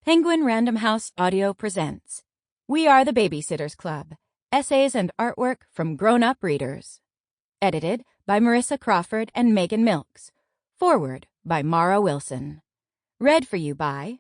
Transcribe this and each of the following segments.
Penguin Random House Audio presents We Are the Babysitters Club, essays and artwork from grown-up readers. Edited by Marisa Crawford and Megan Milks. Forward by Mara Wilson. Read for you by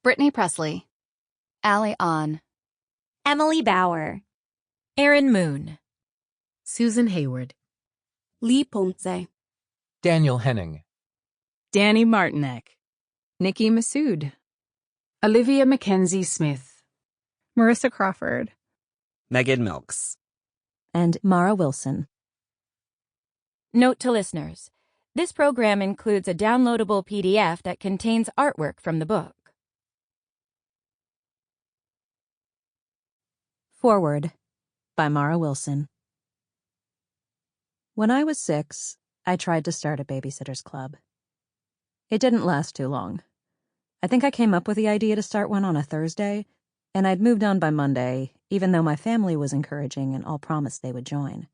Brittany Pressley, Allie On, Emily Bauer, Erin Moon, Susan Heyward, Leigh Ponce, Daniel Henning, Dani Martineck, Nikki Massoud, Olivia Mackenzie Smith, Marisa Crawford, Megan Milks, and Mara Wilson. Note to listeners, this program includes a downloadable PDF that contains artwork from the book. Forward by Mara Wilson. When I was 6, I tried to start a babysitter's club. It didn't last too long. I think I came up with the idea to start one on a Thursday, and I'd moved on by Monday, even though my family was encouraging and all promised they would join.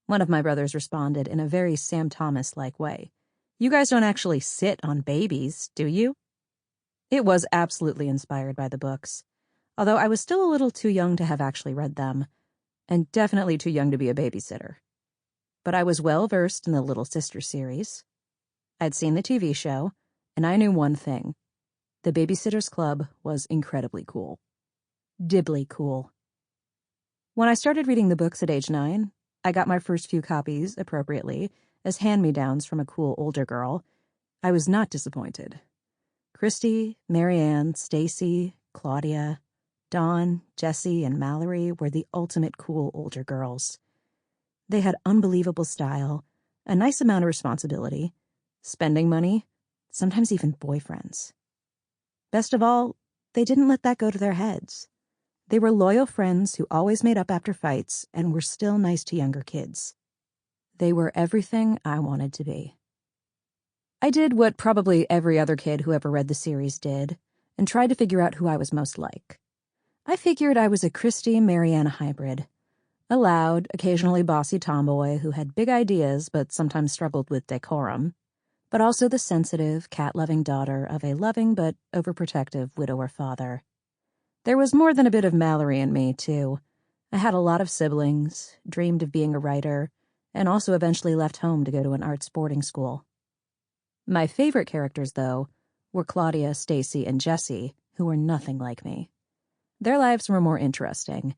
One of my brothers responded in a very Sam Thomas-like way. "You guys don't actually sit on babies, do you?" It was absolutely inspired by the books, although I was still a little too young to have actually read them, and definitely too young to be a babysitter. But I was well versed in the Little Sister series. I'd seen the TV show, and I knew one thing. The Babysitter's Club was incredibly cool. Dibbly cool. When I started reading the books at age 9, I got my first few copies, appropriately, as hand-me-downs from a cool older girl. I was not disappointed. Kristy, Marianne, Stacey, Claudia, Dawn, Jessie, and Mallory were the ultimate cool older girls. They had unbelievable style, a nice amount of responsibility, spending money, sometimes even boyfriends. Best of all, they didn't let that go to their heads. They were loyal friends who always made up after fights and were still nice to younger kids. They were everything I wanted to be. I did what probably every other kid who ever read the series did, and tried to figure out who I was most like. I figured I was a Kristy Marianne hybrid. A loud, occasionally bossy tomboy who had big ideas but sometimes struggled with decorum, but also the sensitive, cat-loving daughter of a loving but overprotective widower father. There was more than a bit of Mallory in me, too. I had a lot of siblings, dreamed of being a writer, and also eventually left home to go to an arts boarding school. My favorite characters, though, were Claudia, Stacey, and Jessie, who were nothing like me. Their lives were more interesting,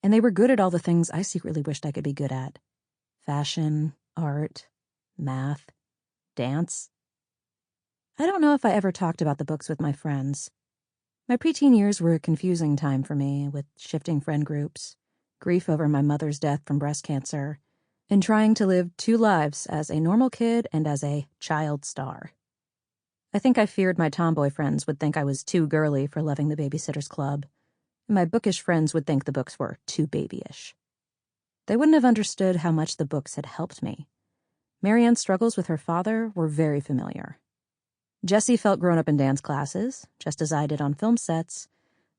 and they were good at all the things I secretly wished I could be good at. Fashion, art, math, dance. I don't know if I ever talked about the books with my friends. My preteen years were a confusing time for me, with shifting friend groups, grief over my mother's death from breast cancer, and trying to live 2 lives as a normal kid and as a child star. I think I feared my tomboy friends would think I was too girly for loving the Babysitter's Club, and my bookish friends would think the books were too babyish. They wouldn't have understood how much the books had helped me. Marianne's struggles with her father were very familiar. Jessie felt grown up in dance classes, just as I did on film sets,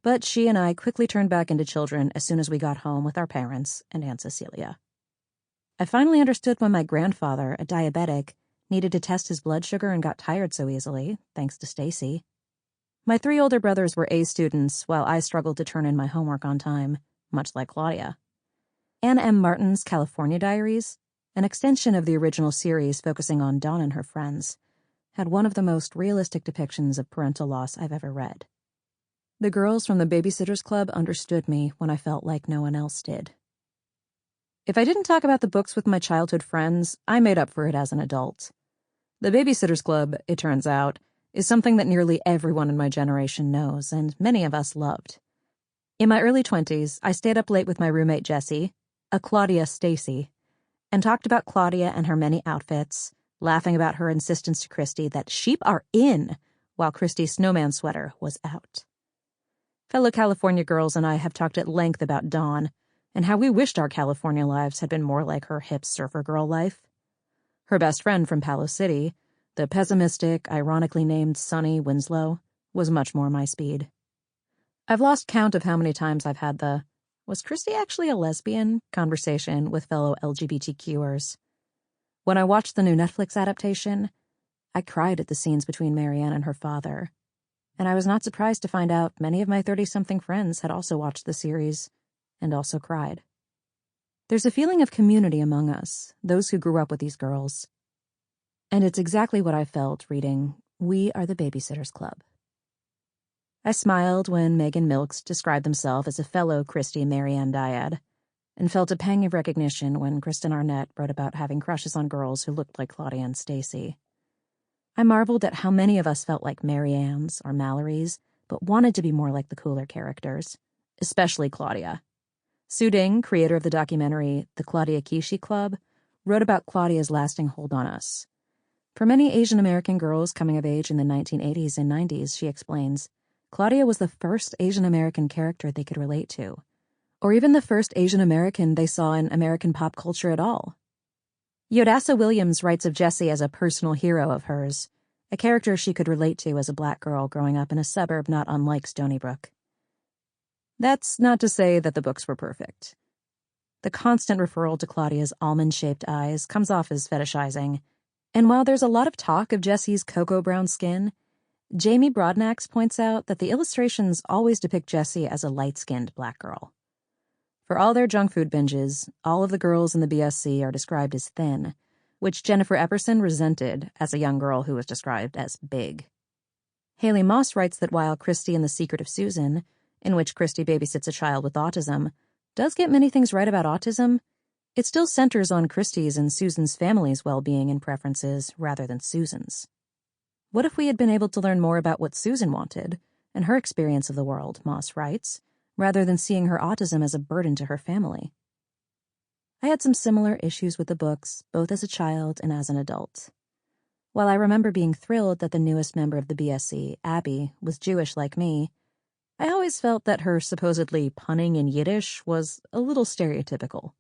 but she and I quickly turned back into children as soon as we got home with our parents and Aunt Cecilia. I finally understood when my grandfather, a diabetic, needed to test his blood sugar and got tired so easily, thanks to Stacey. My 3 older brothers were A students, while I struggled to turn in my homework on time, much like Claudia. Anna M. Martin's California Diaries, an extension of the original series focusing on Dawn and her friends, had one of the most realistic depictions of parental loss I've ever read. The girls from the Babysitter's Club understood me when I felt like no one else did. If I didn't talk about the books with my childhood friends, I made up for it as an adult. The Babysitter's Club, it turns out, is something that nearly everyone in my generation knows, and many of us loved. In my early 20s, I stayed up late with my roommate Jessie, a Claudia Stacey, and talked about Claudia and her many outfits, laughing about her insistence to Kristy that sheep are in, while Kristy's snowman sweater was out. Fellow California girls and I have talked at length about Dawn, and how we wished our California lives had been more like her hip surfer girl life. Her best friend from Palo City, the pessimistic, ironically named Sunny Winslow, was much more my speed. I've lost count of how many times I've had the "was Kristy actually a lesbian?" conversation with fellow LGBTQers. When I watched the new Netflix adaptation, I cried at the scenes between Marianne and her father. and I was not surprised to find out many of my 30-something friends had also watched the series and also cried. There's a feeling of community among us, those who grew up with these girls. And it's exactly what I felt reading We Are the Babysitters Club. I smiled when Megan Milks described himself as a fellow Kristy Marianne dyad, and felt a pang of recognition when Kristen Arnett wrote about having crushes on girls who looked like Claudia and Stacey. I marveled at how many of us felt like Mariannes or Mallorys, but wanted to be more like the cooler characters, especially Claudia. Suding, creator of the documentary The Claudia Kishi Club, wrote about Claudia's lasting hold on us. For many Asian American girls coming of age in the 1980s and 90s, she explains, Claudia was the first Asian American character they could relate to, or even the first Asian American they saw in American pop culture at all. Yodasa Williams writes of Jessie as a personal hero of hers, a character she could relate to as a black girl growing up in a suburb not unlike Stony Brook. That's not to say that the books were perfect. The constant referral to Claudia's almond-shaped eyes comes off as fetishizing, and while there's a lot of talk of Jessie's cocoa brown skin, Jamie Broadnax points out that the illustrations always depict Jessie as a light-skinned black girl. For all their junk food binges, all of the girls in the BSC are described as thin, which Jennifer Epperson resented as a young girl who was described as big. Haley Moss writes that while Kristy and the Secret of Susan, in which Kristy babysits a child with autism, does get many things right about autism, it still centers on Kristy's and Susan's family's well-being and preferences rather than Susan's. What if we had been able to learn more about what Susan wanted and her experience of the world, Moss writes, rather than seeing her autism as a burden to her family? I had some similar issues with the books, both as a child and as an adult. While I remember being thrilled that the newest member of the BSC, Abby, was Jewish like me, I always felt that her supposedly punning in Yiddish was a little stereotypical.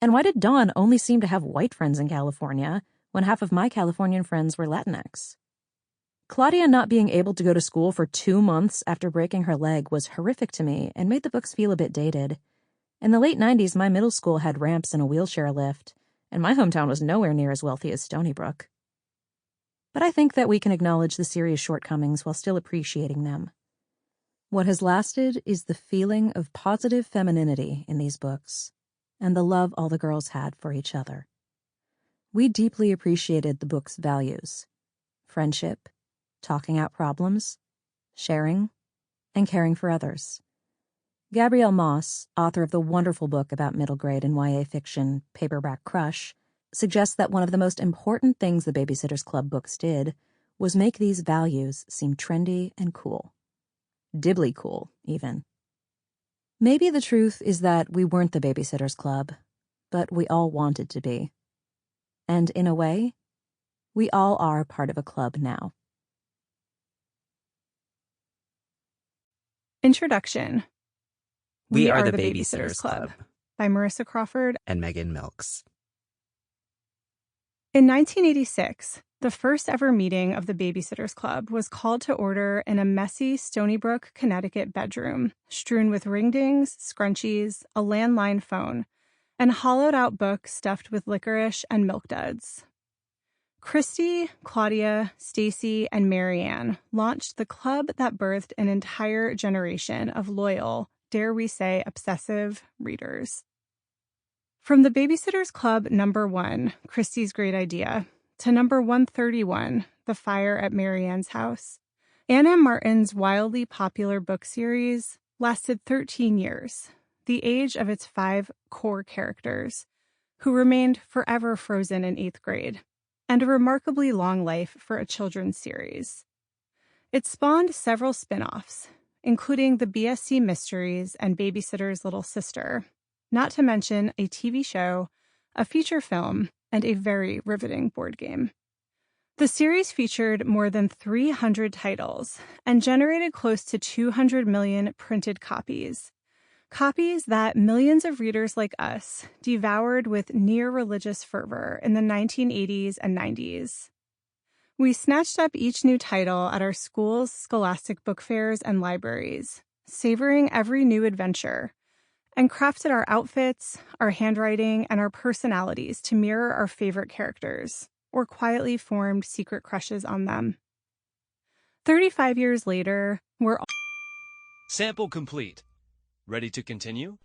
And why did Dawn only seem to have white friends in California when half of my Californian friends were Latinx? Claudia not being able to go to school for 2 months after breaking her leg was horrific to me and made the books feel a bit dated. In the late 90s, my middle school had ramps and a wheelchair lift, and my hometown was nowhere near as wealthy as Stony Brook. But I think that we can acknowledge the series' shortcomings while still appreciating them. What has lasted is the feeling of positive femininity in these books, and the love all the girls had for each other. We deeply appreciated the book's values: friendship, talking out problems, sharing, and caring for others. Gabrielle Moss, author of the wonderful book about middle grade and YA fiction, Paperback Crush, suggests that one of the most important things the Babysitters Club books did was make these values seem trendy and cool. Dibbly cool, even. Maybe the truth is that we weren't the Babysitters Club, but we all wanted to be. And in a way, we all are part of a club now. Introduction. We are the Babysitters Club. By Marisa Crawford And Megan Milks. In 1986, the first ever meeting of the Babysitters Club was called to order in a messy Stony Brook, Connecticut bedroom, strewn with RingDings, scrunchies, a landline phone, and hollowed-out books stuffed with licorice and milk duds. Kristy, Claudia, Stacey, and Marianne launched the club that birthed an entire generation of loyal, dare we say obsessive, readers. From the Babysitters Club number 1, Kristy's Great Idea, to number 131, The Fire at Marianne's House, Anna M. Martin's wildly popular book series lasted 13 years, the age of its 5 core characters, who remained forever frozen in 8th grade, and a remarkably long life for a children's series. It spawned several spin-offs, including the BSC Mysteries and Babysitter's Little Sister, not to mention a TV show, a feature film, and a very riveting board game. The series featured more than 300 titles and generated close to 200 million printed copies. Copies that millions of readers like us devoured with near-religious fervor in the 1980s and 90s. We snatched up each new title at our school's scholastic book fairs and libraries, savoring every new adventure, and crafted our outfits, our handwriting, and our personalities to mirror our favorite characters, or quietly formed secret crushes on them. 35 years later, we're all... Sample complete. Ready to continue?